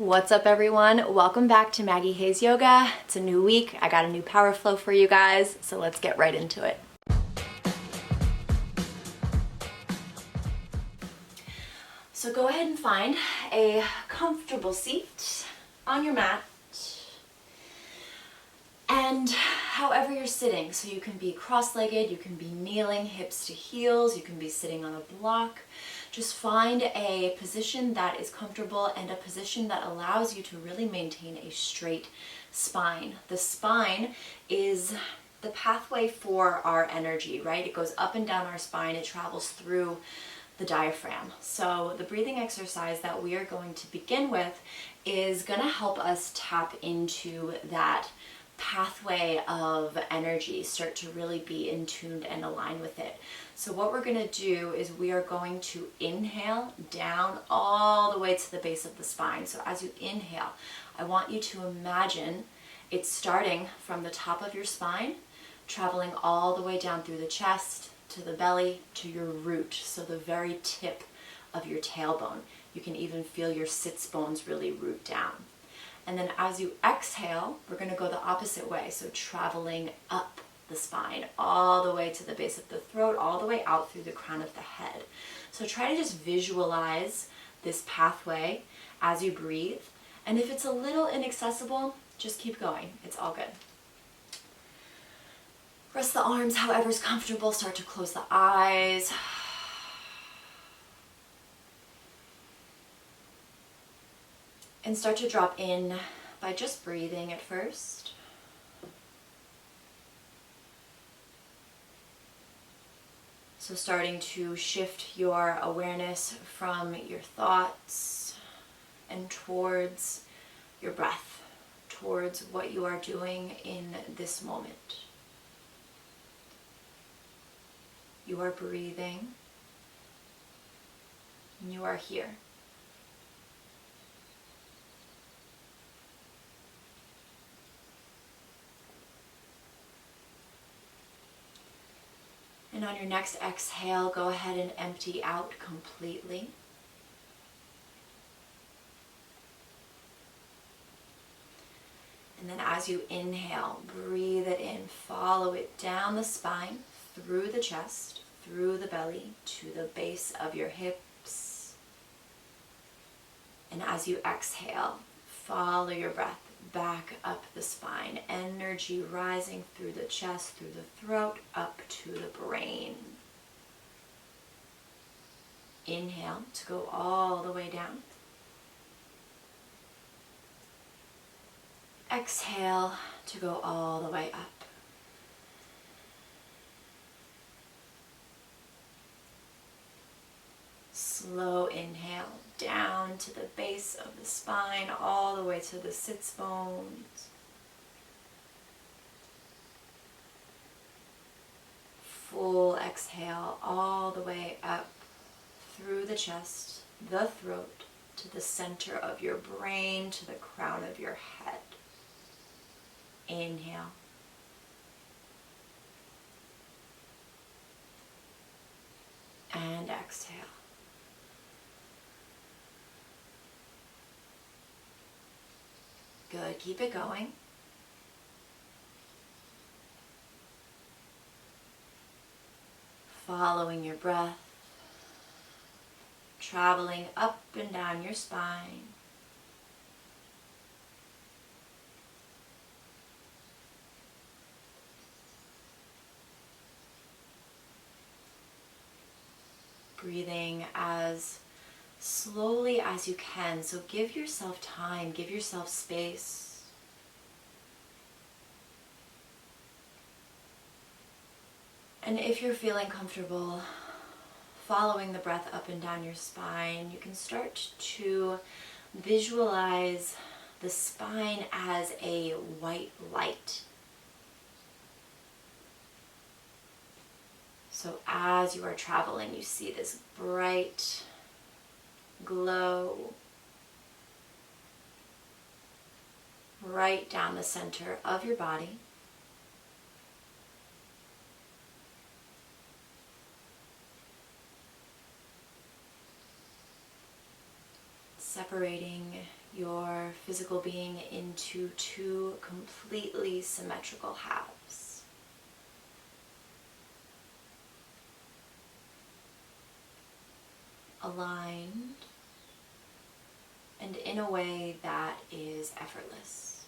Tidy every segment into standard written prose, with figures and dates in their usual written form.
What's up everyone? Welcome back to Maggie Hayes Yoga. It's a new week. I got a new power flow for you guys, so let's get right into it. So go ahead and find a comfortable seat on your mat. And however you're sitting, so you can be cross-legged, you can be kneeling, hips to heels, you can be sitting on a block. Just find a position that is comfortable and a position that allows you to really maintain a straight spine. The spine is the pathway for our energy, right? It goes up and down our spine, it travels through the diaphragm. So the breathing exercise that we are going to begin with is going to help us tap into that pathway of energy, start to really be in tune and align with it. So what we're going to do is we are going to inhale down all the way to the base of the spine. So as you inhale, I want you to imagine it's starting from the top of your spine, traveling all the way down through the chest, to the belly, to your root, so the very tip of your tailbone. You can even feel your sits bones really root down. And then as you exhale, we're going to go the opposite way, so traveling up the spine, all the way to the base of the throat, all the way out through the crown of the head. So try to just visualize this pathway as you breathe. And if it's a little inaccessible, just keep going. It's all good. Rest the arms however's comfortable. Start to close the eyes. And start to drop in by just breathing at first. So starting to shift your awareness from your thoughts and towards your breath, towards what you are doing in this moment. You are breathing, and you are here. And on your next exhale, go ahead and empty out completely. And then as you inhale, breathe it in, follow it down the spine, through the chest, through the belly, to the base of your hips. And as you exhale, follow your breath back up the spine, energy rising through the chest, through the throat, up to the brain. Inhale to go all the way down. Exhale to go all the way up. Slow inhale down to the base of the spine, all the way to the sits bones. Full exhale all the way up through the chest, the throat, to the center of your brain, to the crown of your head. Inhale. And exhale. Good, keep it going. Following your breath, traveling up and down your spine. Breathing as slowly as you can, so give yourself time, give yourself space. And if you're feeling comfortable following the breath up and down your spine, you can start to visualize the spine as a white light. So as you are traveling, you see this bright glow right down the center of your body. Separating your physical being into two completely symmetrical halves. Aligned and in a way that is effortless.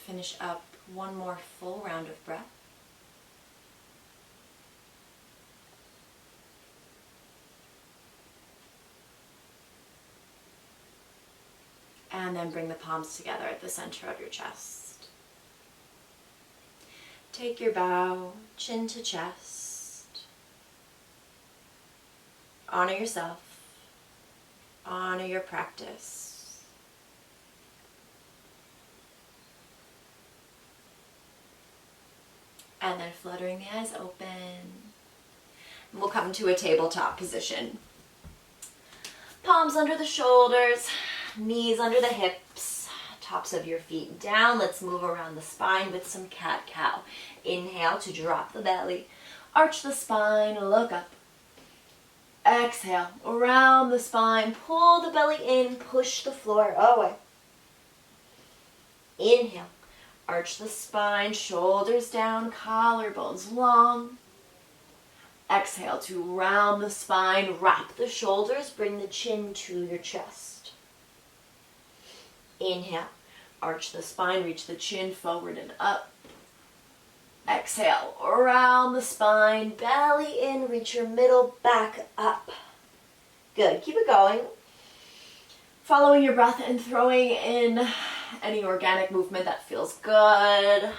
Finish up one more full round of breath. And then bring the palms together at the center of your chest. Take your bow, chin to chest. Honor yourself. Honor your practice. And then fluttering the eyes open. And we'll come to a tabletop position. Palms under the shoulders, knees under the hips, tops of your feet down. Let's move around the spine with some cat-cow. Inhale to drop the belly. Arch the spine, look up. Exhale, around the spine, pull the belly in, push the floor away. Inhale, arch the spine, shoulders down, collarbones long. Exhale to round the spine, wrap the shoulders, bring the chin to your chest. Inhale, arch the spine, reach the chin forward and up. Exhale, around the spine, belly in, reach your middle back up. Good, keep it going. Following your breath and throwing in any organic movement that feels good.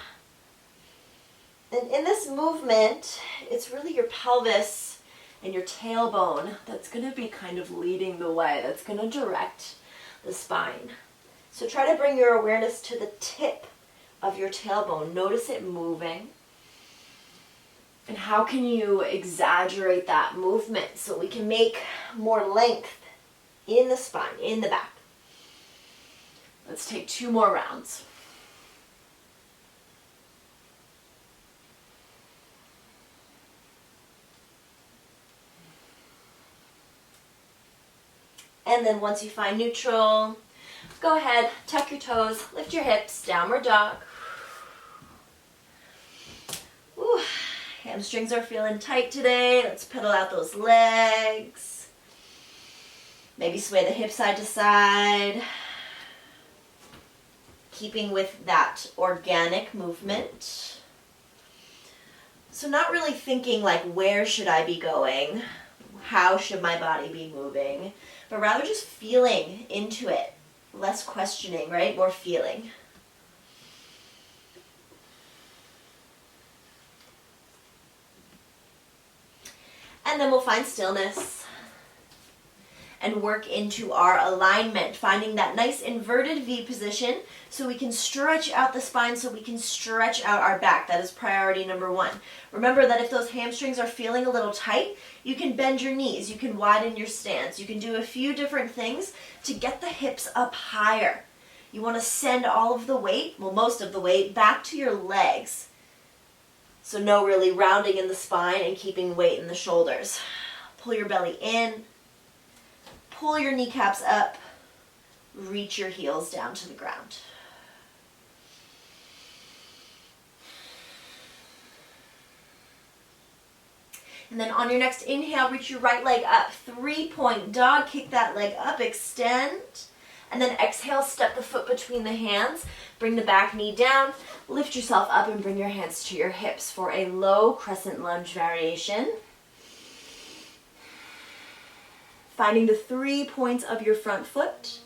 And in this movement, it's really your pelvis and your tailbone that's going to be kind of leading the way. That's going to direct the spine. So try to bring your awareness to the tip of your tailbone. Notice it moving. And how can you exaggerate that movement so we can make more length in the spine, in the back? Let's take 2 more rounds. And then once you find neutral, go ahead, tuck your toes, lift your hips, downward dog. Whew. Hamstrings are feeling tight today. Let's pedal out those legs. Maybe sway the hips side to side. Keeping with that organic movement. So not really thinking like, where should I be going? How should my body be moving? But rather just feeling into it. Less questioning, right? More feeling. And then we'll find stillness and work into our alignment, finding that nice inverted V position so we can stretch out the spine, so we can stretch out our back. That is priority number 1. Remember that if those hamstrings are feeling a little tight, you can bend your knees, you can widen your stance, you can do a few different things to get the hips up higher. You want to send all of the weight, well, most of the weight, back to your legs. So no really rounding in the spine and keeping weight in the shoulders. Pull your belly in, pull your kneecaps up, reach your heels down to the ground. And then on your next inhale, reach your right leg up. 3-point dog, kick that leg up, extend. And then exhale, step the foot between the hands. Bring the back knee down. Lift yourself up and bring your hands to your hips for a low crescent lunge variation. Finding the 3 points of your front foot.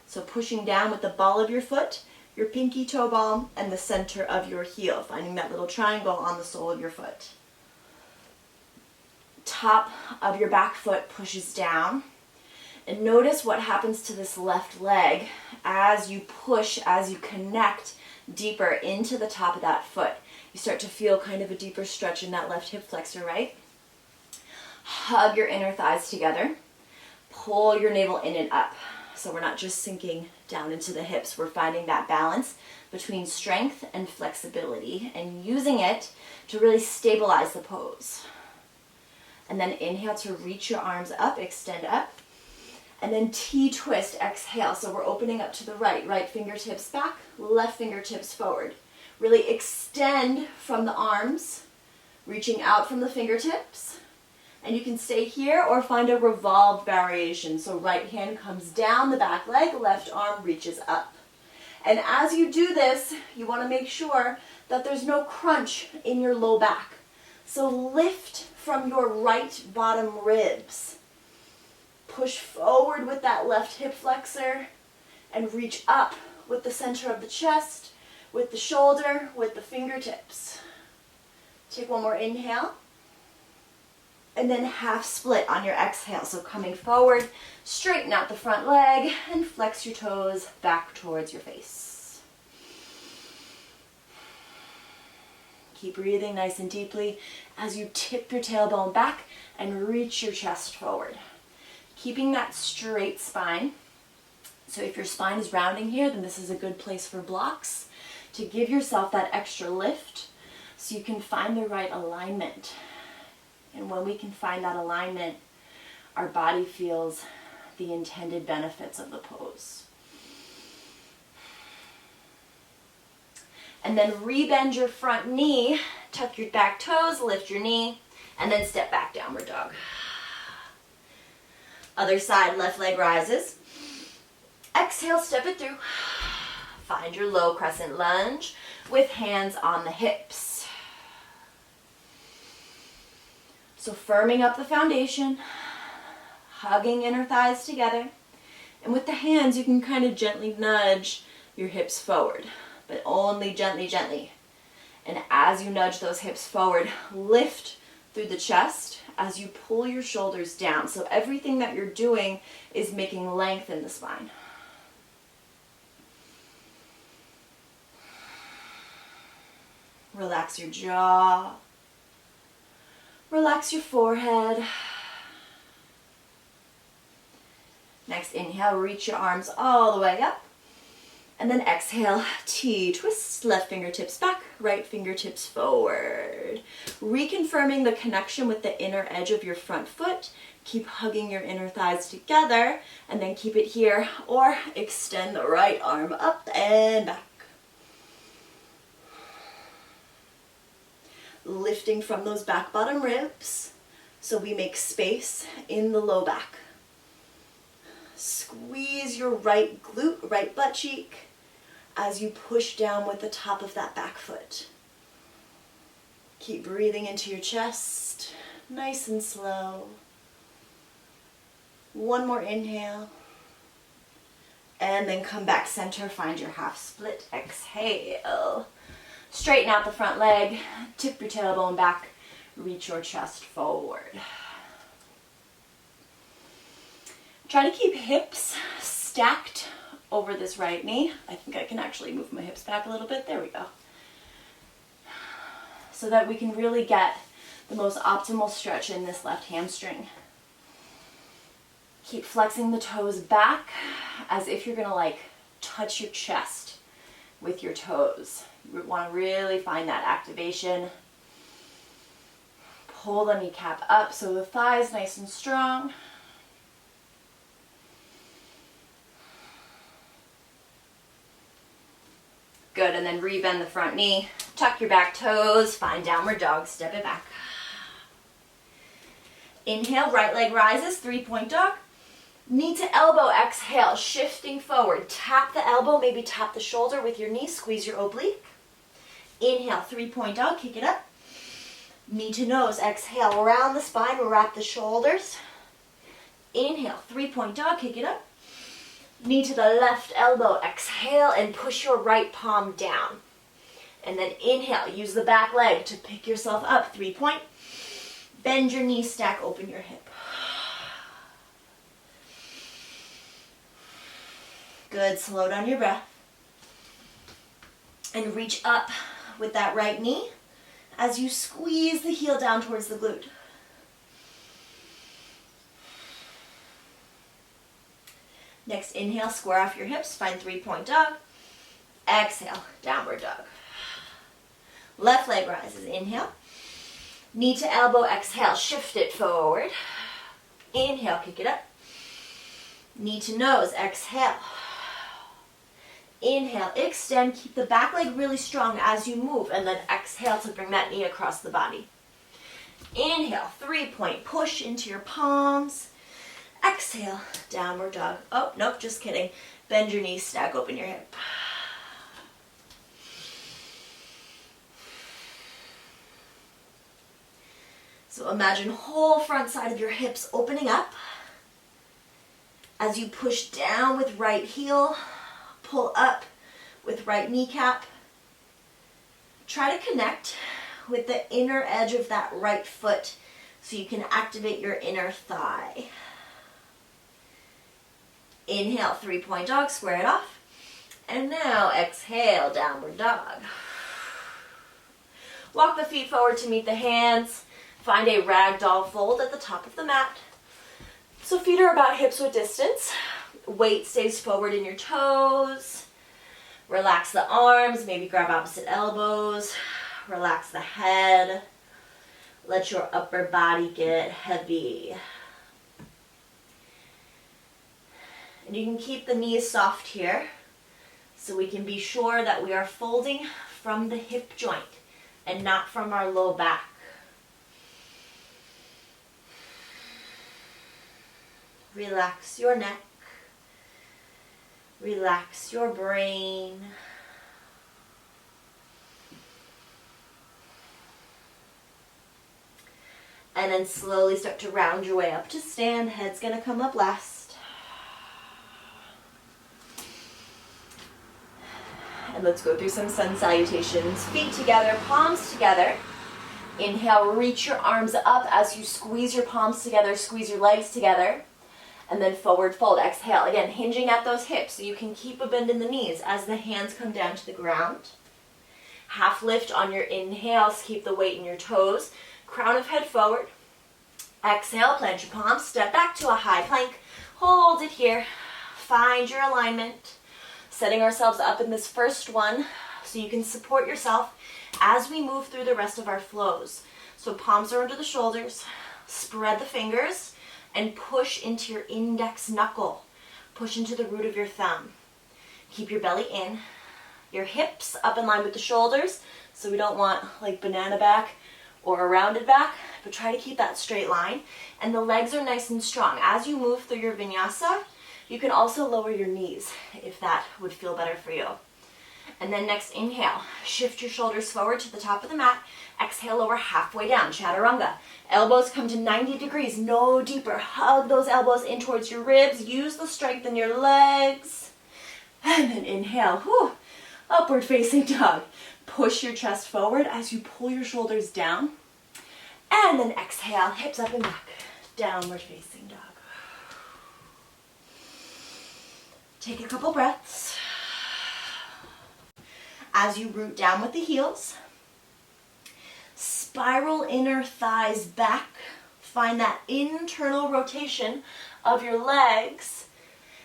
So pushing down with the ball of your foot, your pinky toe ball, and the center of your heel. Finding that little triangle on the sole of your foot. Top of your back foot pushes down. And notice what happens to this left leg as you push, as you connect deeper into the top of that foot. You start to feel kind of a deeper stretch in that left hip flexor, right? Hug your inner thighs together. Pull your navel in and up. So we're not just sinking down into the hips. We're finding that balance between strength and flexibility and using it to really stabilize the pose. And then inhale to reach your arms up, extend up. And then T-twist, exhale. So we're opening up to the right, right fingertips back, left fingertips forward. Really extend from the arms, reaching out from the fingertips. And you can stay here or find a revolved variation. So right hand comes down the back leg, left arm reaches up. And as you do this, you want to make sure that there's no crunch in your low back. So lift from your right bottom ribs. Push forward with that left hip flexor and reach up with the center of the chest, with the shoulder, with the fingertips. Take one more inhale. And then half split on your exhale. So coming forward, straighten out the front leg and flex your toes back towards your face. Keep breathing nice and deeply as you tip your tailbone back and reach your chest forward. Keeping that straight spine. So if your spine is rounding here, then this is a good place for blocks to give yourself that extra lift so you can find the right alignment. And when we can find that alignment, our body feels the intended benefits of the pose. And then rebend your front knee, tuck your back toes, lift your knee, and then step back, downward dog. Other side, left leg rises. Exhale, step it through. Find your low crescent lunge with hands on the hips. So firming up the foundation, hugging inner thighs together. And with the hands, you can kind of gently nudge your hips forward, but only gently, gently. And as you nudge those hips forward, lift through the chest as you pull your shoulders down. So everything that you're doing is making length in the spine. Relax your jaw. Relax your forehead. Next, inhale, reach your arms all the way up. And then exhale, T-twist, left fingertips back, right fingertips forward. Reconfirming the connection with the inner edge of your front foot. Keep hugging your inner thighs together, and then keep it here, or extend the right arm up and back. Lifting from those back bottom ribs, so we make space in the low back. Squeeze your right glute, right butt cheek, as you push down with the top of that back foot. Keep breathing into your chest, nice and slow. One more inhale. And then come back center, find your half split, exhale. Straighten out the front leg, tip your tailbone back, reach your chest forward. Try to keep hips stacked over this right knee. I think I can actually move my hips back a little bit. There we go. So that we can really get the most optimal stretch in this left hamstring. Keep flexing the toes back as if you're gonna like touch your chest with your toes. You want to really find that activation. Pull the kneecap up so the thigh is nice and strong. Good, and then rebend the front knee. Tuck your back toes, find downward dog, step it back. Inhale, right leg rises, 3-point dog. Knee to elbow, exhale, shifting forward. Tap the elbow, maybe tap the shoulder with your knee, squeeze your oblique. Inhale, 3-point dog, kick it up. Knee to nose, exhale, around the spine, wrap the shoulders. Inhale, 3-point dog, kick it up. Knee to the left elbow, exhale, and push your right palm down. And then inhale, use the back leg to pick yourself up, 3-point. Bend your knee, stack, open your hip. Good, slow down your breath. And reach up with that right knee as you squeeze the heel down towards the glute. Next, inhale, square off your hips, find 3-point dog. Exhale, downward dog. Left leg rises, inhale. Knee to elbow, exhale, shift it forward. Inhale, kick it up. Knee to nose, exhale. Inhale, extend, keep the back leg really strong as you move, and then exhale to bring that knee across the body. Inhale, 3-point push into your palms. Exhale, downward dog. Oh, nope, just kidding. Bend your knees, stack open your hip. So imagine whole front side of your hips opening up. As you push down with right heel, pull up with right kneecap. Try to connect with the inner edge of that right foot so you can activate your inner thigh. Inhale, 3-point dog, square it off. And now exhale, downward dog. Walk the feet forward to meet the hands. Find a ragdoll fold at the top of the mat. So feet are about hips-width distance. Weight stays forward in your toes. Relax the arms, maybe grab opposite elbows. Relax the head. Let your upper body get heavy. And you can keep the knees soft here so we can be sure that we are folding from the hip joint and not from our low back. Relax your neck. Relax your brain. And then slowly start to round your way up to stand. Head's going to come up last. And let's go through some sun salutations. Feet together, palms together. Inhale, reach your arms up as you squeeze your palms together, squeeze your legs together. And then forward fold. Exhale. Again, hinging at those hips so you can keep a bend in the knees as the hands come down to the ground. Half lift on your inhales. Keep the weight in your toes. Crown of head forward. Exhale, plant your palms. Step back to a high plank. Hold it here. Find your alignment. Setting ourselves up in this first one so you can support yourself as we move through the rest of our flows. So palms are under the shoulders. Spread the fingers. And push into your index knuckle. Push into the root of your thumb. Keep your belly in. Your hips up in line with the shoulders. So we don't want like banana back or a rounded back, but try to keep that straight line. And the legs are nice and strong. As you move through your vinyasa, you can also lower your knees if that would feel better for you. And then next, inhale. Shift your shoulders forward to the top of the mat. Exhale, lower halfway down, chaturanga. Elbows come to 90 degrees, no deeper. Hug those elbows in towards your ribs. Use the strength in your legs. And then inhale, whew, upward facing dog. Push your chest forward as you pull your shoulders down. And then exhale, hips up and back. Downward facing dog. Take a couple breaths. As you root down with the heels, spiral inner thighs back. Find that internal rotation of your legs.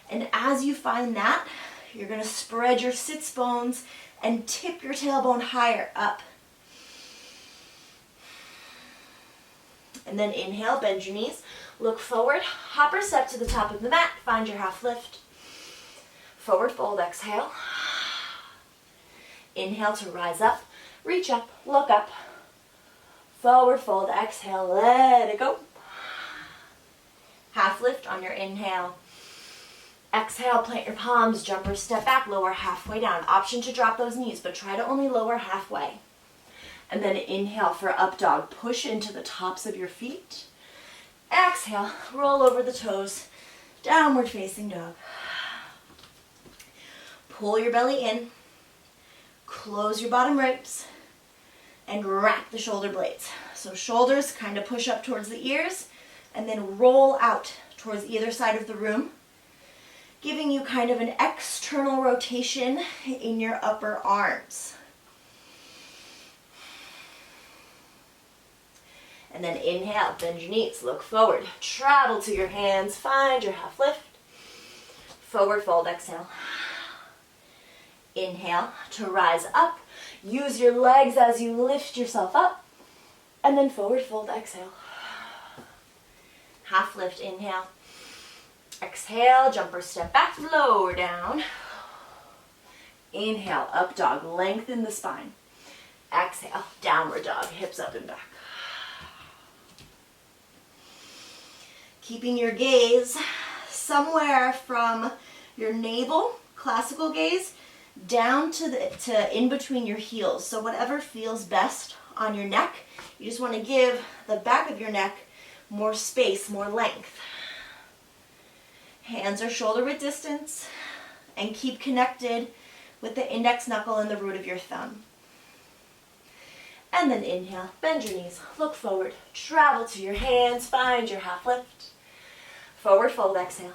And as you find that, you're going to spread your sits bones and tip your tailbone higher up. And then inhale, bend your knees, look forward, hop or step to the top of the mat, find your half lift. Forward fold, exhale. Inhale to rise up, reach up, look up. Forward fold, exhale, let it go. Half lift on your inhale. Exhale, plant your palms, jump or step back, lower halfway down. Option to drop those knees, but try to only lower halfway. And then inhale for up dog. Push into the tops of your feet. Exhale, roll over the toes, downward facing dog. Pull your belly in. Close your bottom ribs and wrap the shoulder blades. So shoulders kind of push up towards the ears and then roll out towards either side of the room, giving you kind of an external rotation in your upper arms. And then inhale, bend your knees, look forward, travel to your hands, find your half lift. Forward fold, exhale. Inhale to rise up. Use your legs as you lift yourself up. And then forward fold, exhale. Half lift, inhale. Exhale, jump or step back, lower down. Inhale, up dog, lengthen the spine. Exhale, downward dog, hips up and back. Keeping your gaze somewhere from your navel, classical gaze, down to in between your heels. So whatever feels best on your neck, you just want to give the back of your neck more space, more length. Hands are shoulder width distance, and keep connected with the index knuckle and the root of your thumb. And then inhale, bend your knees, look forward, travel to your hands, find your half lift. Forward fold, exhale.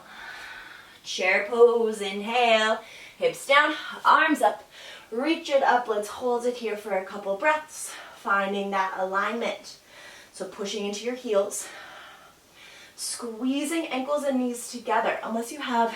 Chair pose, inhale, hips down, arms up, reach it up. Let's hold it here for a couple breaths, finding that alignment. So pushing into your heels, squeezing ankles and knees together. Unless you have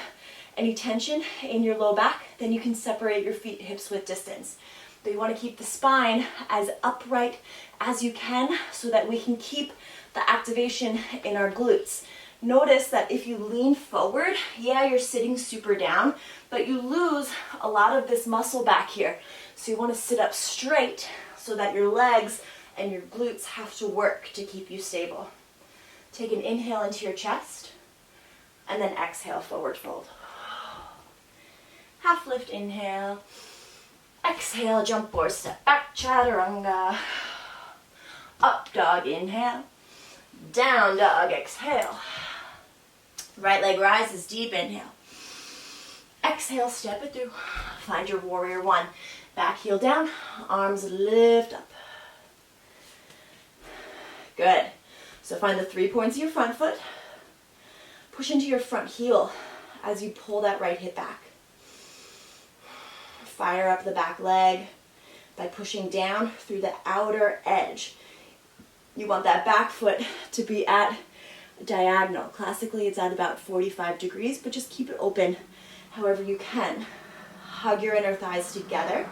any tension in your low back, then you can separate your feet hips width distance. But you want to keep the spine as upright as you can so that we can keep the activation in our glutes. Notice that if you lean forward, yeah, you're sitting super down, but you lose a lot of this muscle back here. So you want to sit up straight so that your legs and your glutes have to work to keep you stable. Take an inhale into your chest, and then exhale, forward fold. Half lift, inhale. Exhale, jump or step back, chaturanga. Up dog, inhale. Down dog, exhale. Right leg rises deep, inhale. Exhale, step it through. Find your warrior one. Back heel down, arms lift up. Good. So find the 3 points of your front foot. Push into your front heel as you pull that right hip back. Fire up the back leg by pushing down through the outer edge. You want that back foot to be at diagonal. Classically, it's at about 45 degrees, but just keep it open however you can. Hug your inner thighs together.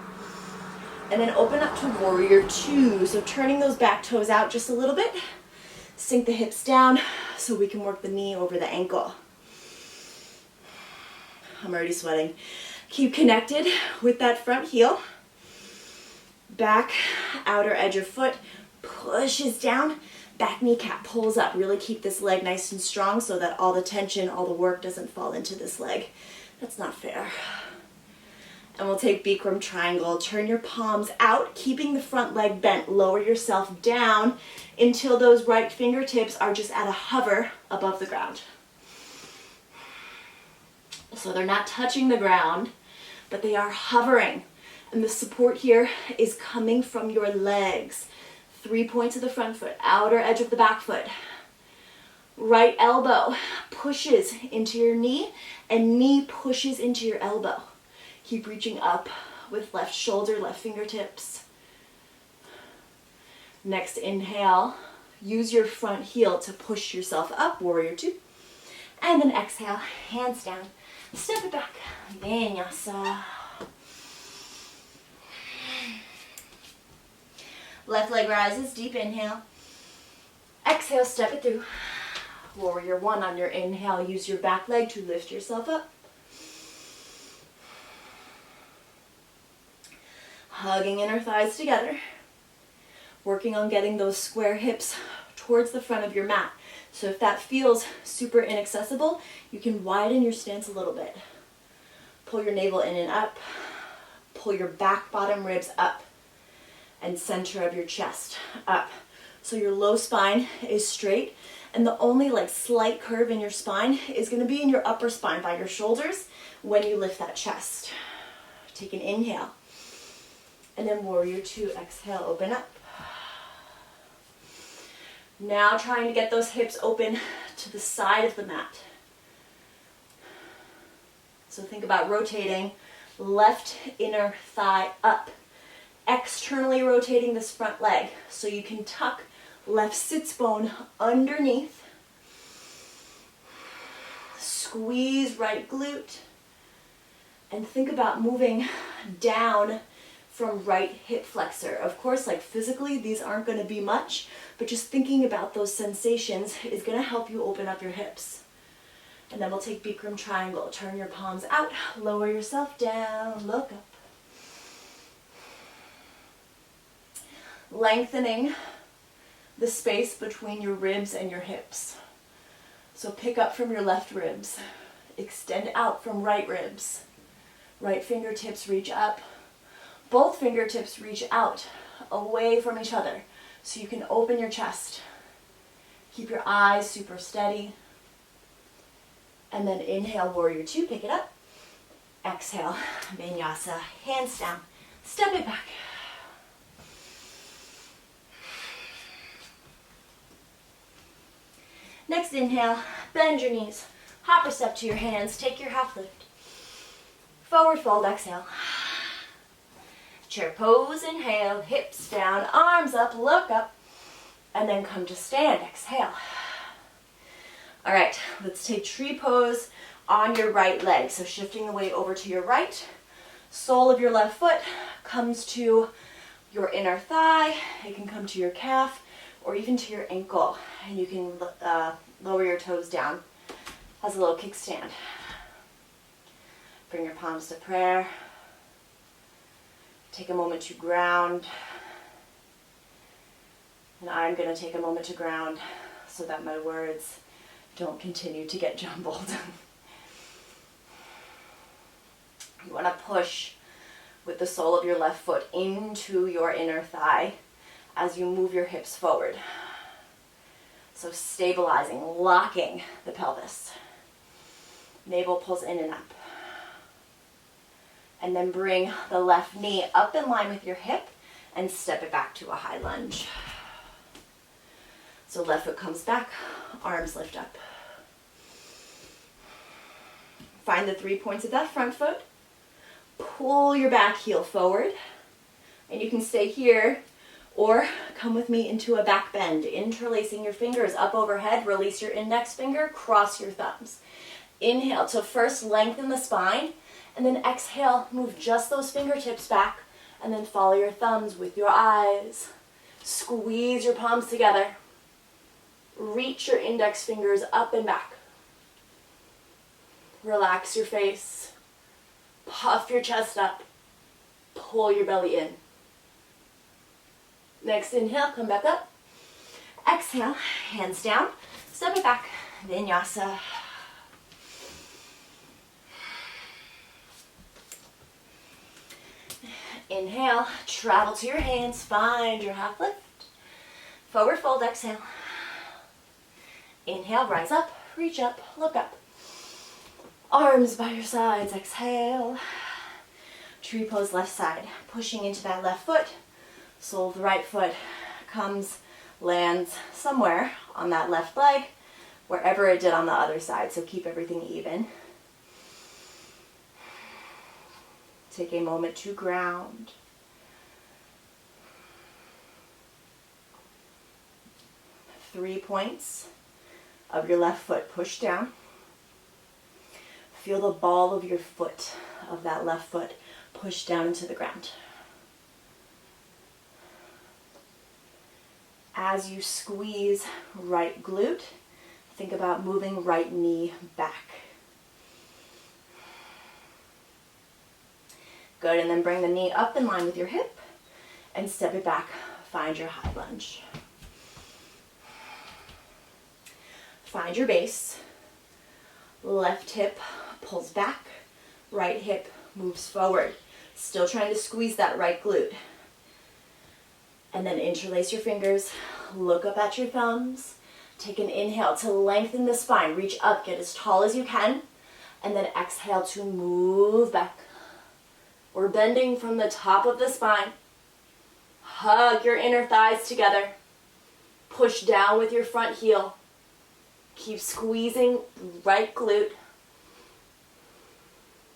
And then open up to warrior two. So turning those back toes out just a little bit. Sink the hips down so we can work the knee over the ankle. I'm already sweating. Keep connected with that front heel. Back outer edge of foot pushes down. Back kneecap pulls up. Really keep this leg nice and strong so that all the tension, all the work doesn't fall into this leg. That's not fair. And we'll take Bikram triangle. Turn your palms out, keeping the front leg bent. Lower yourself down until those right fingertips are just at a hover above the ground. So they're not touching the ground, but they are hovering. And the support here is coming from your legs. 3 points of the front foot, outer edge of the back foot. Right elbow pushes into your knee, and knee pushes into your elbow. Keep reaching up with left shoulder, left fingertips. Next inhale, use your front heel to push yourself up, warrior two. And then exhale, hands down, step it back, vinyasa. Left leg rises, deep inhale. Exhale, step it through. Warrior one on your inhale, use your back leg to lift yourself up. Hugging inner thighs together. Working on getting those square hips towards the front of your mat. So if that feels super inaccessible, you can widen your stance a little bit. Pull your navel in and up. Pull your back bottom ribs up. And center of your chest up. So your low spine is straight, and the only slight curve in your spine is going to be in your upper spine by your shoulders when you lift that chest. Take an inhale. And then warrior two, exhale, open up. Now trying to get those hips open to the side of the mat. So think about rotating left inner thigh up. Externally rotating this front leg so you can tuck left sits bone underneath. Squeeze right glute. And think about moving down from right hip flexor. Of course, like physically, these aren't going to be much, but just thinking about those sensations is going to help you open up your hips. And then we'll take Bikram triangle. Turn your palms out, lower yourself down, look up. Lengthening the space between your ribs and your hips. So pick up from your left ribs, extend out from right ribs. Right fingertips reach up. Both fingertips reach out, away from each other, so you can open your chest. Keep your eyes super steady. And then inhale, warrior two, pick it up. Exhale, vinyasa, hands down, step it back. Next inhale, bend your knees, hopper step to your hands, take your half lift. Forward fold, exhale. Chair pose, inhale, hips down, arms up, look up, and then come to stand, exhale. All right, let's take tree pose on your right leg. So shifting the weight over to your right, sole of your left foot comes to your inner thigh, it can come to your calf, or even to your ankle, and you can lower your toes down as a little kickstand. Bring your palms to prayer. Take a moment to ground. And I'm going to take a moment to ground so that my words don't continue to get jumbled. You want to push with the sole of your left foot into your inner thigh as you move your hips forward. So stabilizing, locking the pelvis. Navel pulls in and up. And then bring the left knee up in line with your hip and step it back to a high lunge. So left foot comes back, arms lift up. Find the 3 points of that front foot. Pull your back heel forward. And you can stay here or come with me into a back bend, interlacing your fingers up overhead, release your index finger, cross your thumbs. Inhale to first lengthen the spine, and then exhale, move just those fingertips back, and then follow your thumbs with your eyes. Squeeze your palms together. Reach your index fingers up and back. Relax your face. Puff your chest up. Pull your belly in. Next inhale, come back up. Exhale, hands down, step it back, vinyasa. Inhale, travel to your hands, find your half lift. Forward fold, exhale. Inhale, rise up, reach up, look up. Arms by your sides, exhale. Tree pose left side, pushing into that left foot. Sole of the right foot comes, lands somewhere on that left leg, wherever it did on the other side, so keep everything even. Take a moment to ground. Three points of your left foot push down. Feel the ball of your foot, of that left foot, push down into the ground. As you squeeze right glute, think about moving right knee back. Good, and then bring the knee up in line with your hip and step it back. Find your high lunge. Find your base. Left hip pulls back, right hip moves forward. Still trying to squeeze that right glute. And then interlace your fingers, look up at your thumbs. Take an inhale to lengthen the spine, reach up, get as tall as you can, and then exhale to move back. We're bending from the top of the spine. Hug your inner thighs together. Push down with your front heel. Keep squeezing right glute.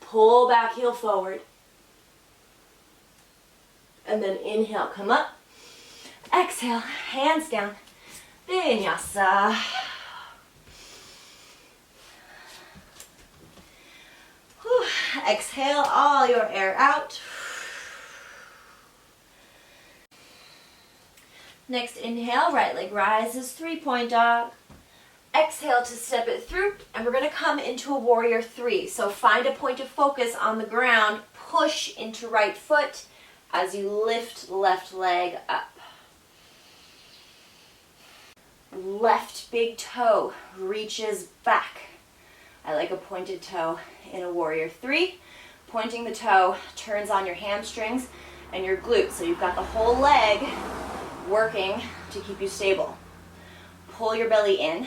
Pull back heel forward. And then inhale, come up. Exhale, hands down. Vinyasa. Whew. Exhale all your air out. Next inhale, right leg rises, 3-point dog. Exhale to step it through, and we're going to come into a warrior 3. So find a point of focus on the ground, push into right foot as you lift left leg up. Left big toe reaches back. I like a pointed toe in a warrior 3. Pointing the toe turns on your hamstrings and your glutes, so you've got the whole leg working to keep you stable. Pull your belly in,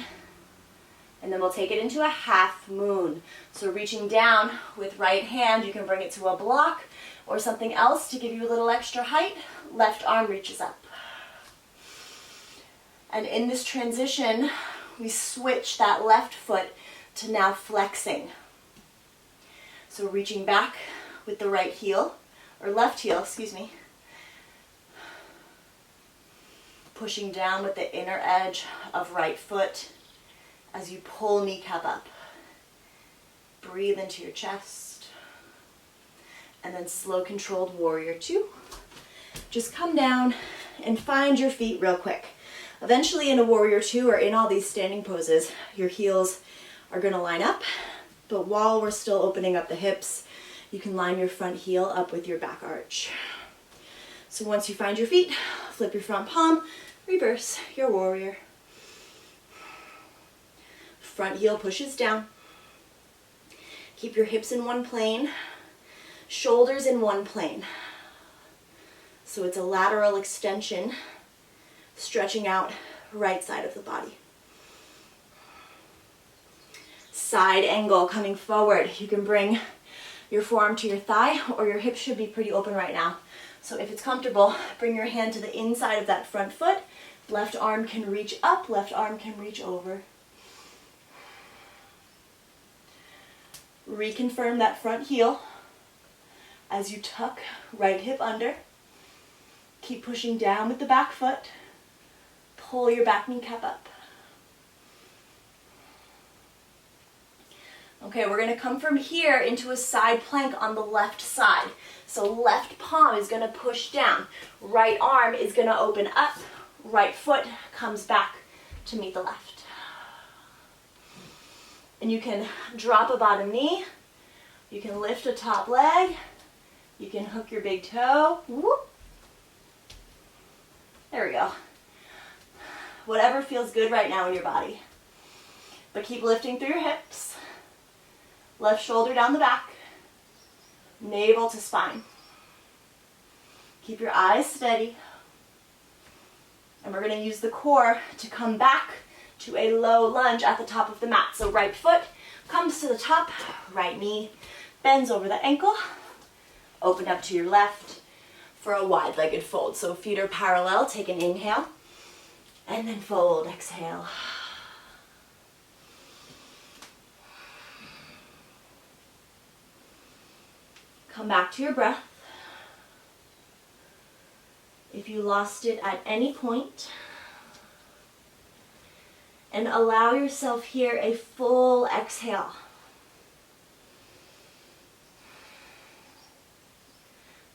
and then we'll take it into a half moon. So reaching down with right hand, you can bring it to a block or something else to give you a little extra height. Left arm reaches up. And in this transition, we switch that left foot to now flexing. So reaching back with the right heel, or left heel, excuse me. Pushing down with the inner edge of right foot as you pull kneecap up. Breathe into your chest. And then slow controlled warrior 2. Just come down and find your feet real quick. Eventually in a warrior 2 or in all these standing poses, your heels are going to line up. But while we're still opening up the hips, you can line your front heel up with your back arch. So once you find your feet, flip your front palm, reverse your warrior. Front heel pushes down. Keep your hips in one plane, shoulders in one plane. So it's a lateral extension, stretching out right side of the body. Side angle coming forward. You can bring your forearm to your thigh, or your hips should be pretty open right now. So if it's comfortable, bring your hand to the inside of that front foot. Left arm can reach up, left arm can reach over. Reconfirm that front heel as you tuck right hip under. Keep pushing down with the back foot. Pull your back kneecap up. Okay, we're going to come from here into a side plank on the left side. So left palm is going to push down. Right arm is going to open up. Right foot comes back to meet the left. And you can drop a bottom knee. You can lift a top leg. You can hook your big toe. Whoop. There we go. Whatever feels good right now in your body. But keep lifting through your hips. Left shoulder down the back. Navel to spine. Keep your eyes steady. And we're going to use the core to come back to a low lunge at the top of the mat. So right foot comes to the top, right knee bends over the ankle, open up to your left for a wide-legged fold. So feet are parallel, take an inhale, and then fold, exhale. Come back to your breath. If you lost it at any point, and allow yourself here a full exhale.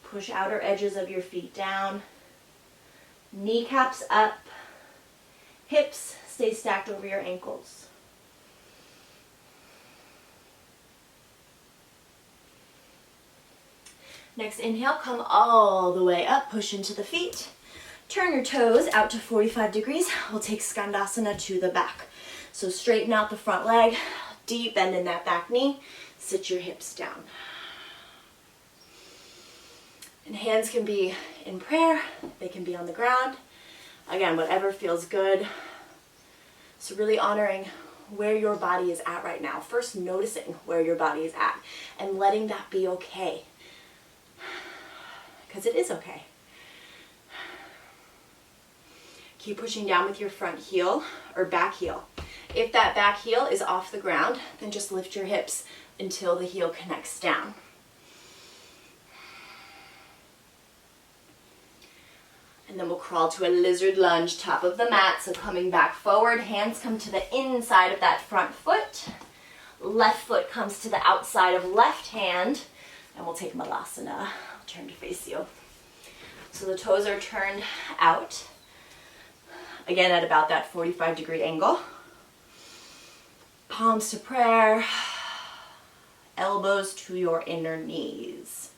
Push outer edges of your feet down, kneecaps up, hips stay stacked over your ankles. Next inhale, come all the way up, push into the feet. Turn your toes out to 45 degrees. We'll take Skandasana to the back. So straighten out the front leg, deep bend in that back knee, sit your hips down. And hands can be in prayer, they can be on the ground. Again, whatever feels good. So really honoring where your body is at right now. First noticing where your body is at and letting that be okay. Because it is okay. Keep pushing down with your front heel or back heel. If that back heel is off the ground, then just lift your hips until the heel connects down. And then we'll crawl to a lizard lunge, top of the mat. So coming back forward, hands come to the inside of that front foot. Left foot comes to the outside of left hand. And we'll take Malasana. I'll turn to face you. So the toes are turned out, again at about that 45-degree angle. Palms to prayer, elbows to your inner knees.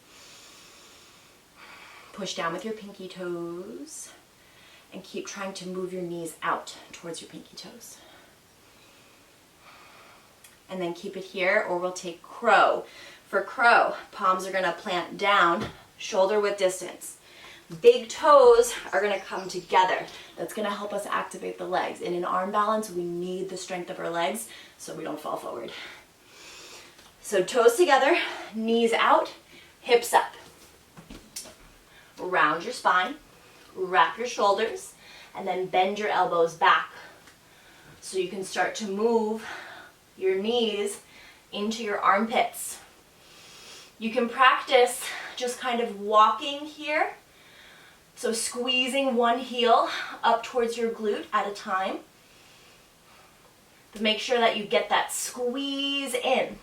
Push down with your pinky toes and keep trying to move your knees out towards your pinky toes. And then keep it here, or we'll take crow. For crow, palms are gonna plant down, shoulder width distance. Big toes are gonna come together. That's gonna help us activate the legs. In an arm balance, we need the strength of our legs so we don't fall forward. So toes together, knees out, hips up. Round your spine, wrap your shoulders, and then bend your elbows back so you can start to move your knees into your armpits. You can practice just kind of walking here. So squeezing one heel up towards your glute at a time. But make sure that you get that squeeze in.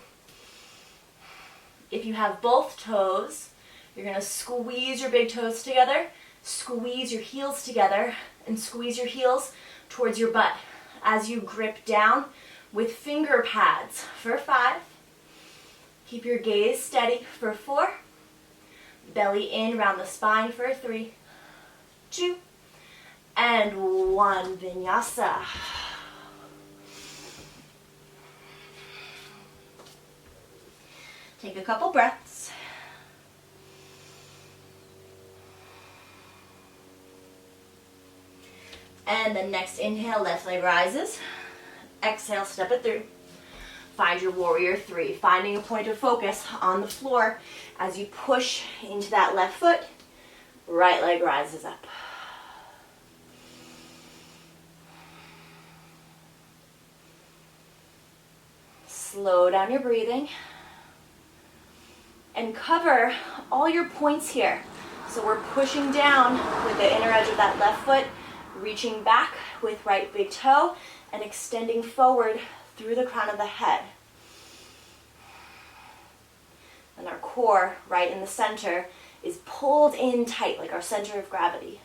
If you have both toes, you're gonna squeeze your big toes together, squeeze your heels together, and squeeze your heels towards your butt as you grip down with finger pads for 5. Keep your gaze steady for 4. Belly in around the spine for 3, 2, and 1. Vinyasa. Take a couple breaths. And the next inhale, left leg rises. Exhale, step it through. Find your warrior 3, finding a point of focus on the floor as you push into that left foot. Right leg rises up. Slow down your breathing. And cover all your points here. So we're pushing down with the inner edge of that left foot, reaching back with right big toe, and extending forward through the crown of the head. And our core, right in the center, is pulled in tight, like our center of gravity.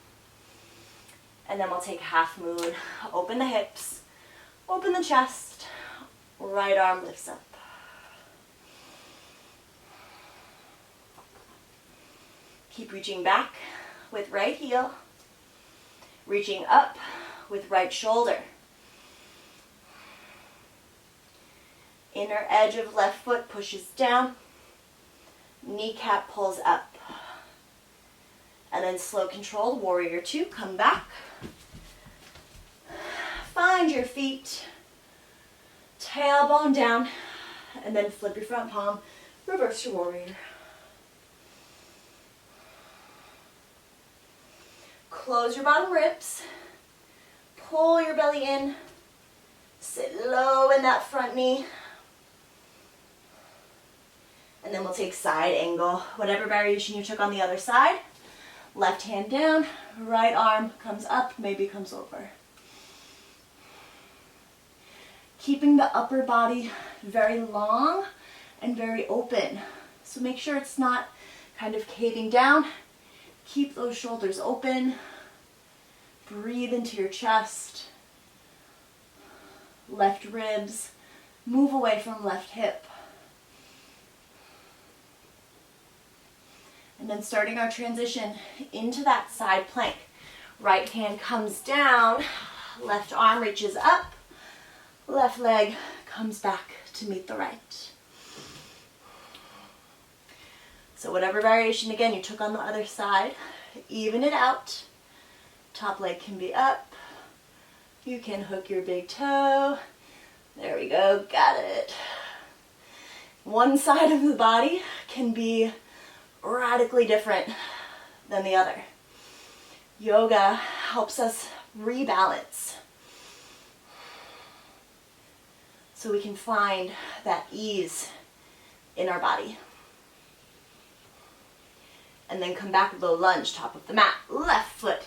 And then we'll take half moon. Open the hips, open the chest, right arm lifts up. Keep reaching back with right heel, reaching up with right shoulder. Inner edge of left foot pushes down, kneecap pulls up. And then slow controlled warrior 2, come back. Find your feet, tailbone down, and then flip your front palm, reverse your warrior. Close your bottom ribs, pull your belly in, sit low in that front knee, and then we'll take side angle, whatever variation you took on the other side. Left hand down, right arm comes up, maybe comes over. Keeping the upper body very long and very open. So make sure it's not kind of caving down. Keep those shoulders open. Breathe into your chest. Left ribs. Move away from left hip. And then starting our transition into that side plank. Right hand comes down, left arm reaches up, left leg comes back to meet the right. So whatever variation, again, you took on the other side, even it out. Top leg can be up. You can hook your big toe. There we go, got it. One side of the body can be radically different than the other. Yoga helps us rebalance so we can find that ease in our body. And then come back, low lunge, top of the mat. Left foot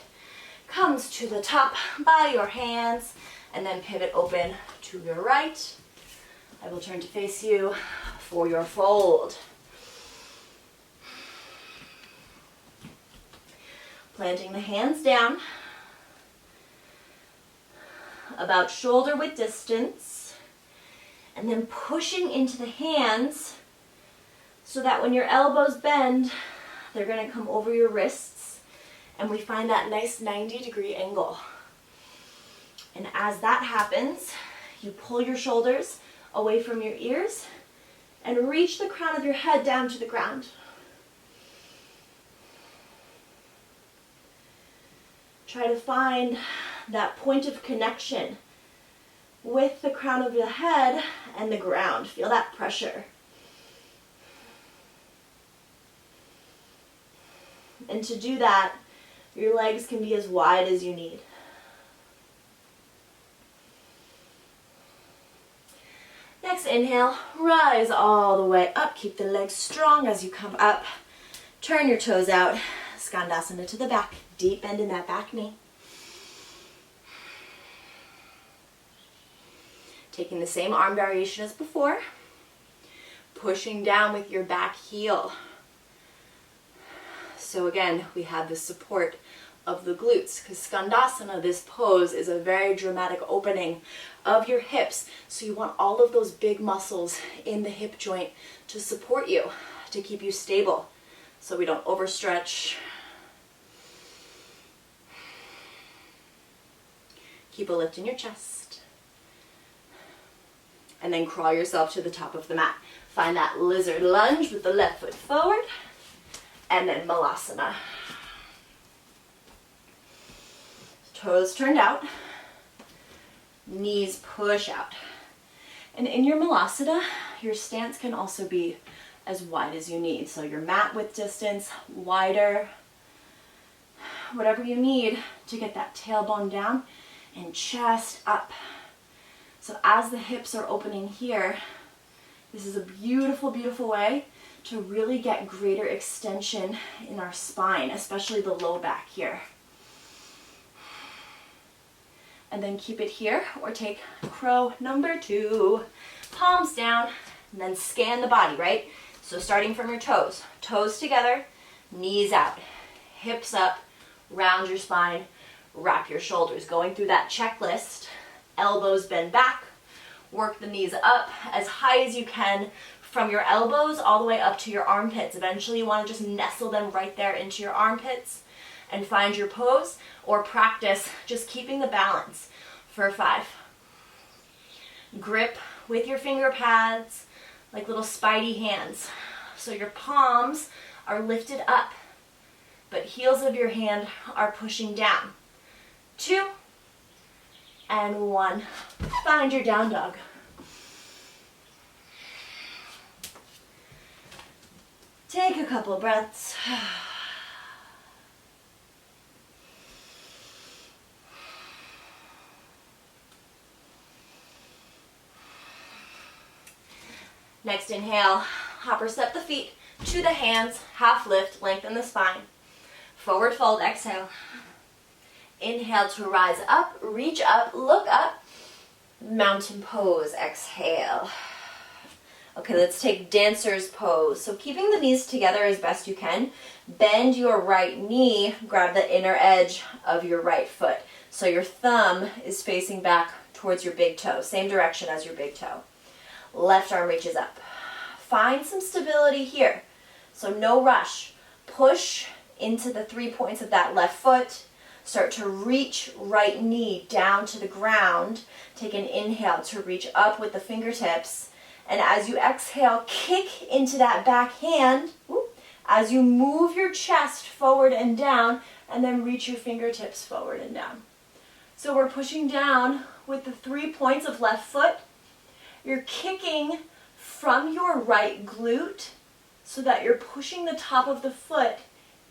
comes to the top by your hands, and then pivot open to your right. I will turn to face you for your fold. Planting the hands down, about shoulder width distance, and then pushing into the hands so that when your elbows bend, they're going to come over your wrists, and we find that nice 90-degree angle. And as that happens, you pull your shoulders away from your ears and reach the crown of your head down to the ground. Try to find that point of connection with the crown of the head and the ground. Feel that pressure. And to do that, your legs can be as wide as you need. Next inhale, rise all the way up. Keep the legs strong as you come up. Turn your toes out. Skandasana to the back. Deep bend in that back knee. Taking the same arm variation as before. Pushing down with your back heel. So again, we have the support of the glutes, because Skandasana, this pose, is a very dramatic opening of your hips. So you want all of those big muscles in the hip joint to support you, to keep you stable, so we don't overstretch. Keep a lift in your chest. And then crawl yourself to the top of the mat. Find that lizard lunge with the left foot forward. And then Malasana. Toes turned out. Knees push out. And in your Malasana, your stance can also be as wide as you need. So your mat width distance, wider. Whatever you need to get that tailbone down and chest up. So as the hips are opening here, this is a beautiful, beautiful way to really get greater extension in our spine, especially the low back here. And then keep it here, or take crow number 2. Palms down, and then scan the body, right? So starting from your toes. Toes together, knees out, hips up, round your spine, wrap your shoulders. Going through that checklist, elbows bend back, work the knees up as high as you can from your elbows all the way up to your armpits. Eventually you want to just nestle them right there into your armpits and find your pose, or practice just keeping the balance for 5. Grip with your finger pads like little spidey hands. So your palms are lifted up, but heels of your hand are pushing down. 2 and 1. Find your down dog. Take a couple breaths. Next inhale, hopper step the feet to the hands, half lift, lengthen the spine. Forward fold, exhale. Inhale to rise up, reach up, look up. Mountain pose, exhale. Okay, let's take dancer's pose. So keeping the knees together as best you can. Bend your right knee, grab the inner edge of your right foot. So your thumb is facing back towards your big toe, same direction as your big toe. Left arm reaches up. Find some stability here. So no rush. Push into the 3 points of that left foot. Start to reach right knee down to the ground. Take an inhale to reach up with the fingertips. And as you exhale, kick into that back hand. As you move your chest forward and down, and then reach your fingertips forward and down. So we're pushing down with the 3 points of left foot. You're kicking from your right glute so that you're pushing the top of the foot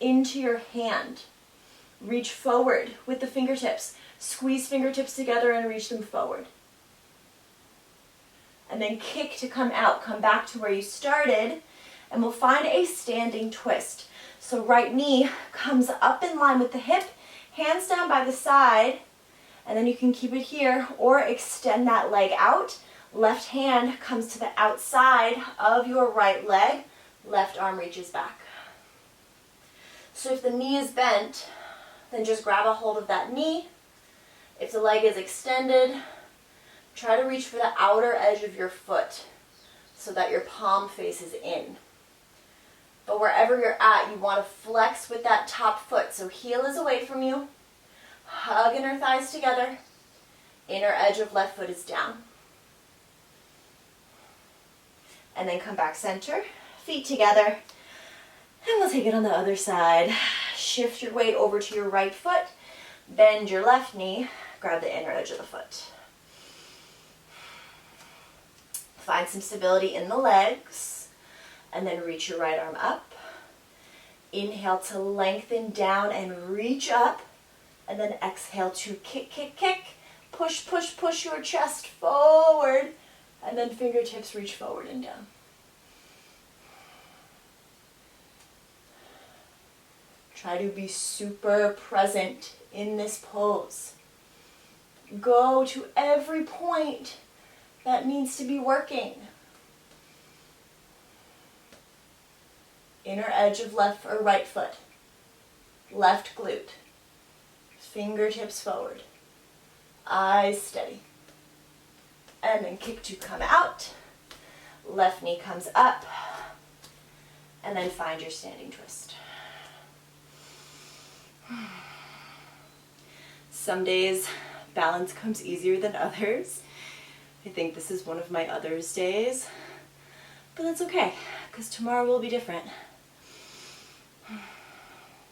into your hand. Reach forward with the fingertips. Squeeze fingertips together and reach them forward. And then kick to come out. Come back to where you started, and we'll find a standing twist. So right knee comes up in line with the hip, hands down by the side, and then you can keep it here or extend that leg out. Left hand comes to the outside of your right leg. Left arm reaches back. So if the knee is bent, Then just grab a hold of that knee. If the leg is extended, try to reach for the outer edge of your foot so that your palm faces in. But wherever you're at, you want to flex with that top foot. So heel is away from you. Hug inner thighs together. Inner edge of left foot is down. And then come back center, feet together. And we'll take it on the other side. Shift your weight over to your right foot. Bend your left knee. Grab the inner edge of the foot. Find some stability in the legs. And then reach your right arm up. Inhale to lengthen down and reach up. And then exhale to kick, kick, kick. Push, push, push your chest forward. And then fingertips reach forward and down. Try to be super present in this pose. Go to every point that needs to be working. Inner edge of left or right foot. Left glute. Fingertips forward. Eyes steady. And then kick to come out. Left knee comes up. And then find your standing twist. Some days balance comes easier than others. I think this is one of my others days. But that's okay, because tomorrow will be different.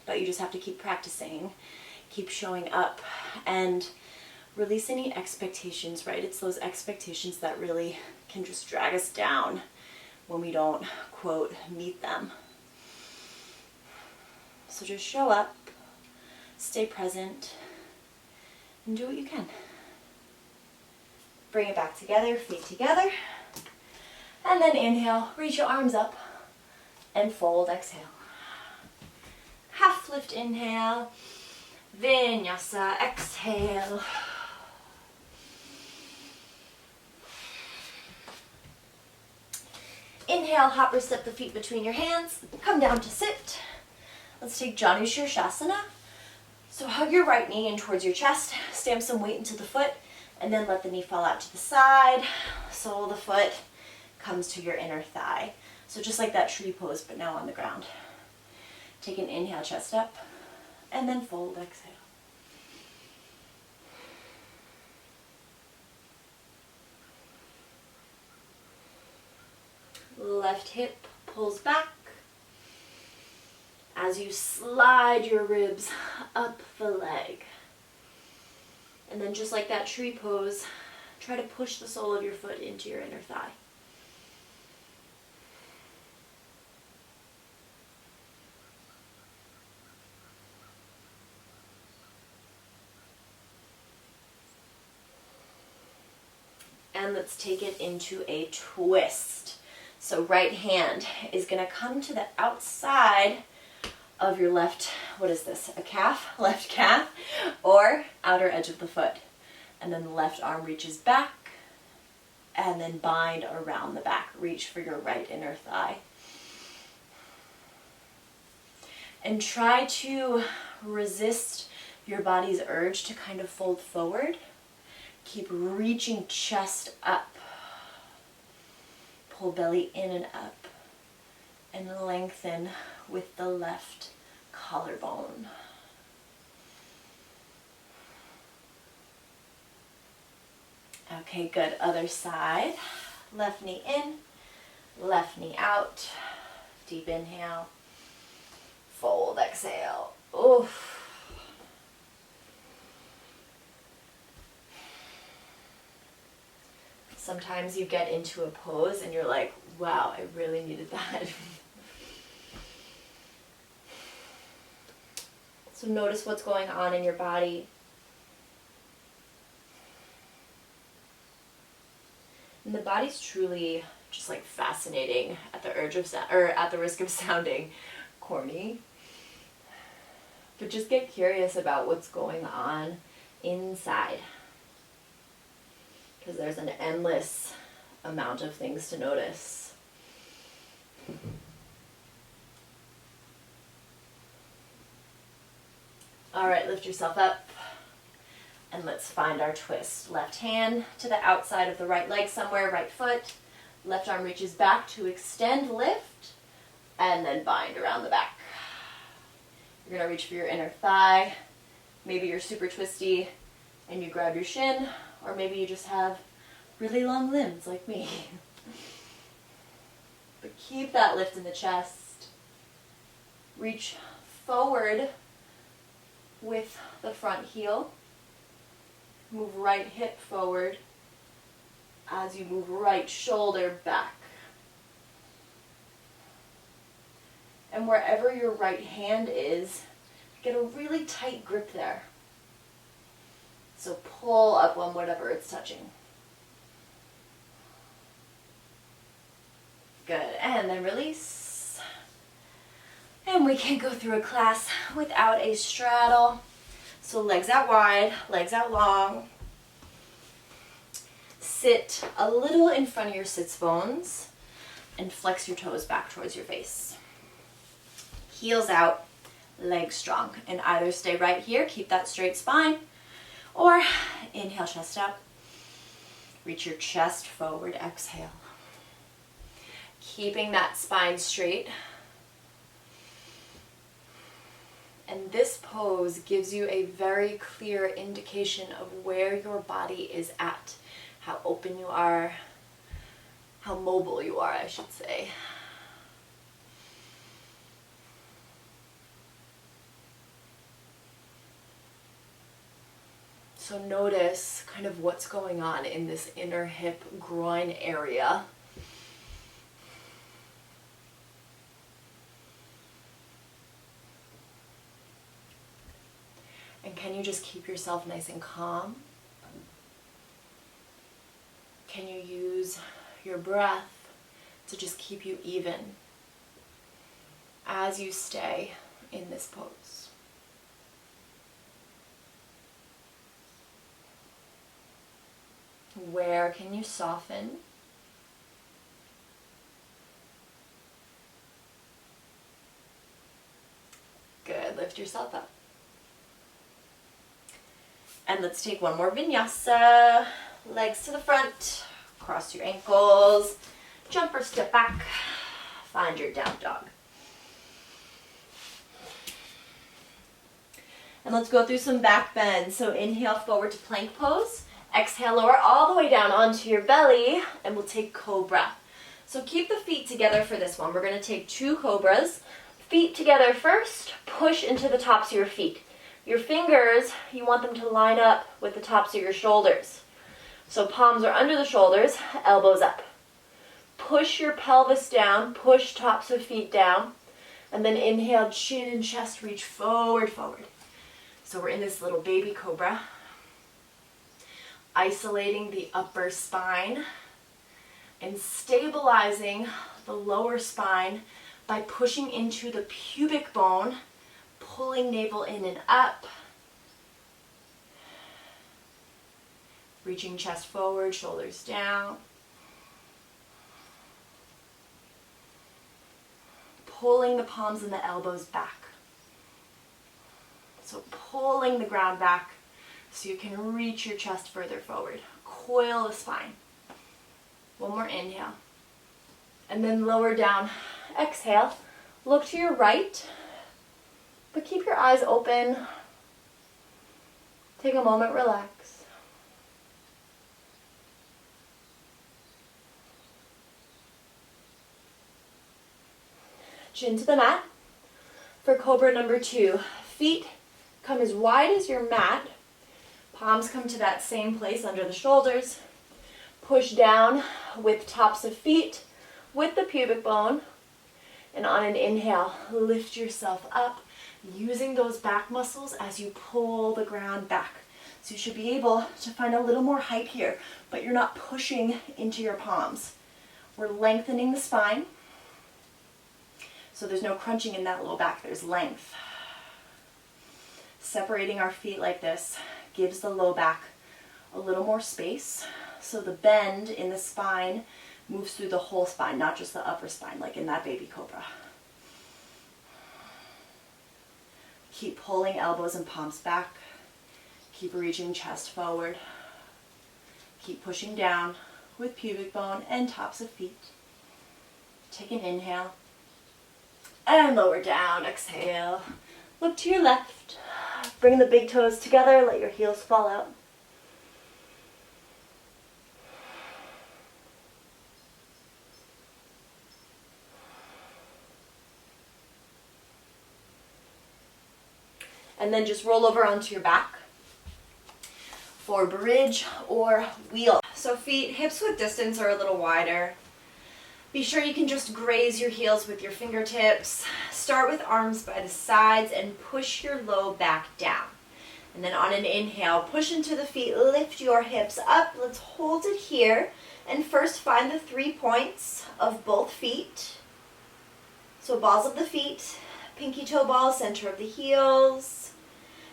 But you just have to keep practicing, keep showing up, and release any expectations, right? It's those expectations that really can just drag us down when we don't, quote, meet them. So just show up, stay present, and do what you can. Bring it back together, feet together. And then inhale, reach your arms up, and fold, exhale. Half lift, inhale. Vinyasa, exhale. Inhale, hop or step the feet between your hands. Come down to sit. Let's take Janu Shirshasana. So hug your right knee in towards your chest. Stamp some weight into the foot. And then let the knee fall out to the side. Sole of the foot comes to your inner thigh. So just like that tree pose, but now on the ground. Take an inhale, chest up. And then fold, exhale. Left hip pulls back as you slide your ribs up the leg. And then just like that tree pose, try to push the sole of your foot into your inner thigh. And let's take it into a twist. So right hand is going to come to the outside of your left, what is this, a calf? Left calf, or outer edge of the foot. And then the left arm reaches back, and then bind around the back. Reach for your right inner thigh. And try to resist your body's urge to kind of fold forward. Keep reaching chest up. Pull belly in and up. And lengthen with the left collarbone. Okay, good. Other side. Left knee in, left knee out. Deep inhale. Fold, exhale. Oof. Sometimes you get into a pose and you're like, wow, I really needed that. So notice what's going on in your body. And the body's truly just like fascinating at the at the risk of sounding corny. But just get curious about what's going on inside. Because there's an endless amount of things to notice. All right, lift yourself up. And let's find our twist. Left hand to the outside of the right leg somewhere, right foot. Left arm reaches back to extend, lift, and then bind around the back. You're gonna reach for your inner thigh. Maybe you're super twisty and you grab your shin, or maybe you just have really long limbs like me. But keep that lift in the chest. Reach forward with the front heel. Move right hip forward as you move right shoulder back. And wherever your right hand is, get a really tight grip there. So pull up on whatever it's touching. Good, and then release. And we can go through a class without a straddle. So legs out wide, legs out long. Sit a little in front of your sits bones and flex your toes back towards your face. Heels out, legs strong. And either stay right here, keep that straight spine, or inhale, chest out. Reach your chest forward, exhale. Keeping that spine straight. And this pose gives you a very clear indication of where your body is at, how open you are, how mobile you are, I should say. So notice kind of what's going on in this inner hip groin area. And can you just keep yourself nice and calm? Can you use your breath to just keep you even as you stay in this pose? Where can you soften? Good, lift yourself up. And let's take one more vinyasa. Legs to the front, cross your ankles, jump or step back, find your down dog. And let's go through some back bends. So inhale forward to plank pose. Exhale, lower all the way down onto your belly, and we'll take cobra. So keep the feet together for this one. We're going to take 2 cobras. Feet together first, push into the tops of your feet. Your fingers, you want them to line up with the tops of your shoulders. So palms are under the shoulders, elbows up. Push your pelvis down, push tops of feet down, and then inhale, chin and chest reach forward, forward. So we're in this little baby cobra. Isolating the upper spine and stabilizing the lower spine by pushing into the pubic bone, pulling navel in and up, reaching chest forward, shoulders down, pulling the palms and the elbows back. So pulling the ground back so you can reach your chest further forward. Coil the spine. One more inhale. And then lower down. Exhale. Look to your right, but keep your eyes open. Take a moment, relax. Chin to the mat. For cobra number 2, feet come as wide as your mat. Palms come to that same place under the shoulders. Push down with tops of feet, with the pubic bone. And on an inhale, lift yourself up, using those back muscles as you pull the ground back. So you should be able to find a little more height here, but you're not pushing into your palms. We're lengthening the spine. So there's no crunching in that low back, there's length. Separating our feet like this gives the low back a little more space. So the bend in the spine moves through the whole spine, not just the upper spine, like in that baby cobra. Keep pulling elbows and palms back. Keep reaching chest forward. Keep pushing down with pubic bone and tops of feet. Take an inhale. And lower down, exhale. Look to your left. Bring the big toes together, let your heels fall out. And then just roll over onto your back for bridge or wheel. So feet, hips width distance are a little wider. Be sure you can just graze your heels with your fingertips. Start with arms by the sides and push your low back down. And then on an inhale, push into the feet, lift your hips up. Let's hold it here. And first find the 3 points of both feet. So balls of the feet, pinky toe ball, center of the heels.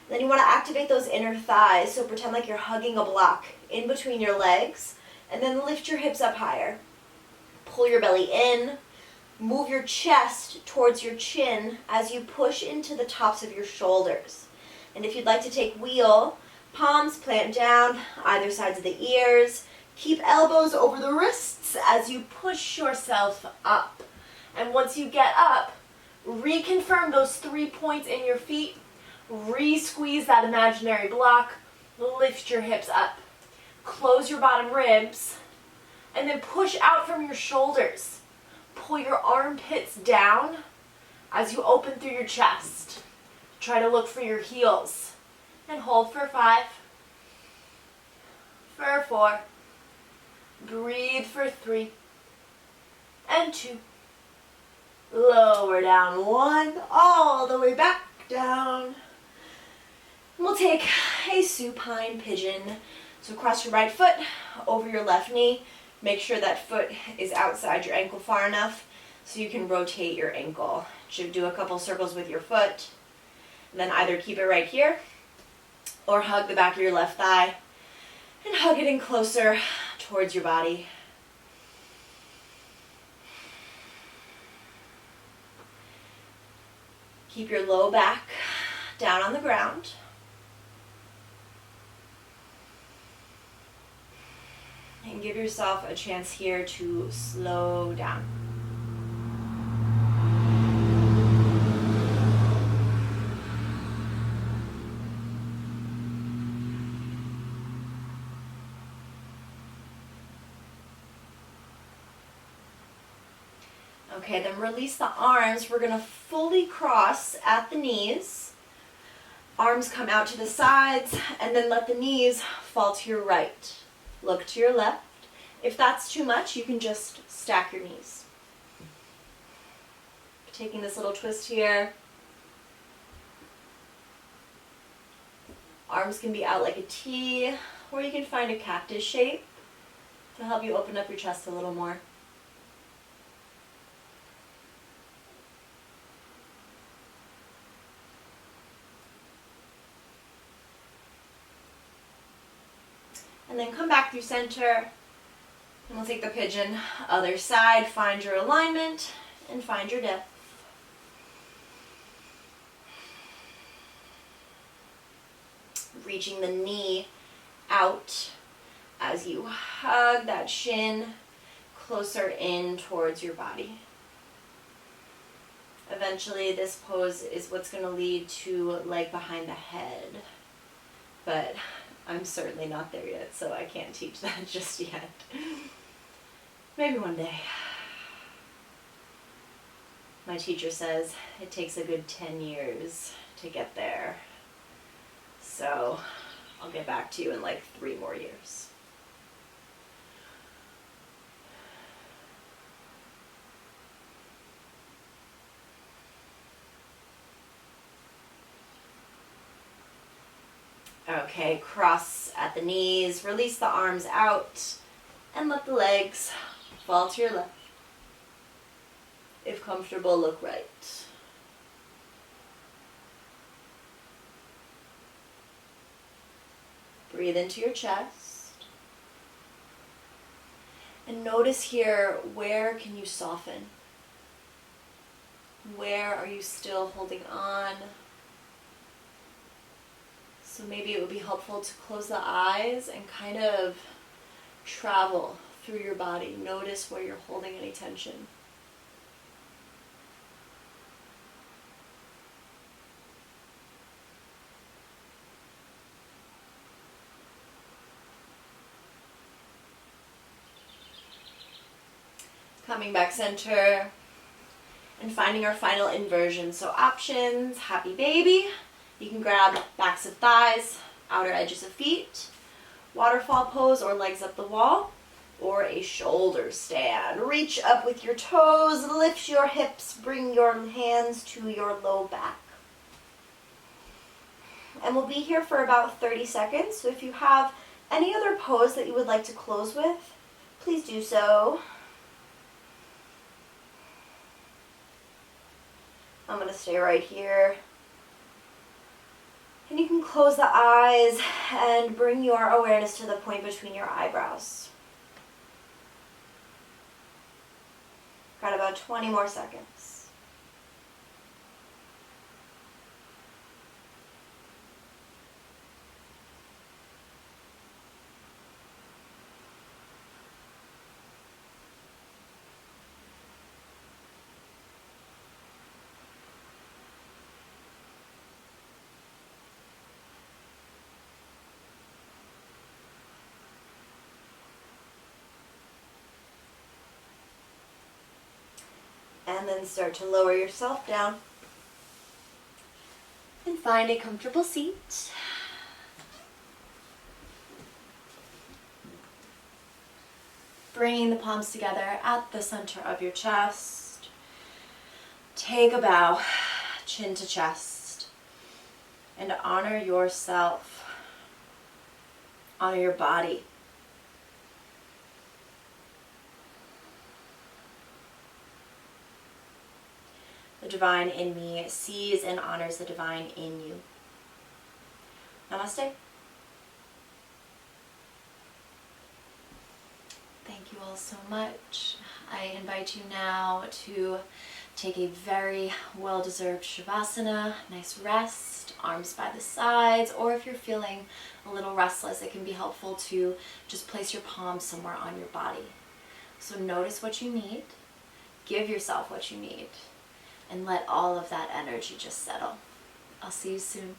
Then you want to activate those inner thighs. So pretend like you're hugging a block in between your legs. And then lift your hips up higher. Pull your belly in. Move your chest towards your chin as you push into the tops of your shoulders. And if you'd like to take wheel, palms plant down, either sides of the ears. Keep elbows over the wrists as you push yourself up. And once you get up, reconfirm those 3 points in your feet. Re-squeeze that imaginary block. Lift your hips up. Close your bottom ribs. And then push out from your shoulders. Pull your armpits down as you open through your chest. Try to look for your heels. And hold for 5. For 4. Breathe for 3. And 2. Lower down 1. All the way back down. We'll take a supine pigeon. So cross your right foot over your left knee. Make sure that foot is outside your ankle far enough so you can rotate your ankle. Should do a couple circles with your foot. And then either keep it right here or hug the back of your left thigh and hug it in closer towards your body. Keep your low back down on the ground. And give yourself a chance here to slow down. Okay, then release the arms. We're going to fully cross at the knees. Arms come out to the sides, and then let the knees fall to your right. Look to your left. If that's too much, you can just stack your knees. Taking this little twist here. Arms can be out like a T, or you can find a cactus shape to help you open up your chest a little more. And then come back through center. And we'll take the pigeon other side. Find your alignment and find your depth. Reaching the knee out as you hug that shin closer in towards your body. Eventually, this pose is what's going to lead to leg behind the head. But I'm certainly not there yet, so I can't teach that just yet. Maybe one day. My teacher says it takes a good 10 years to get there. So I'll get back to you in like 3 more years. Okay, cross at the knees, release the arms out, and let the legs fall to your left. If comfortable, look right. Breathe into your chest. And notice here, where can you soften? Where are you still holding on? So maybe it would be helpful to close the eyes and kind of travel through your body. Notice where you're holding any tension. Coming back center and finding our final inversion. So options, happy baby. You can grab backs of thighs, outer edges of feet, waterfall pose or legs up the wall, or a shoulder stand. Reach up with your toes, lift your hips, bring your hands to your low back. And we'll be here for about 30 seconds. So if you have any other pose that you would like to close with, please do so. I'm going to stay right here. And you can close the eyes and bring your awareness to the point between your eyebrows. Got about 20 more seconds. And then start to lower yourself down. And find a comfortable seat. Bringing the palms together at the center of your chest. Take a bow, chin to chest. And honor yourself. Honor your body. The divine in me sees and honors the divine in you. Namaste. Thank you all so much. I invite you now to take a very well-deserved Shavasana, nice rest, arms by the sides, or if you're feeling a little restless, it can be helpful to just place your palms somewhere on your body. So notice what you need, give yourself what you need, and let all of that energy just settle. I'll see you soon.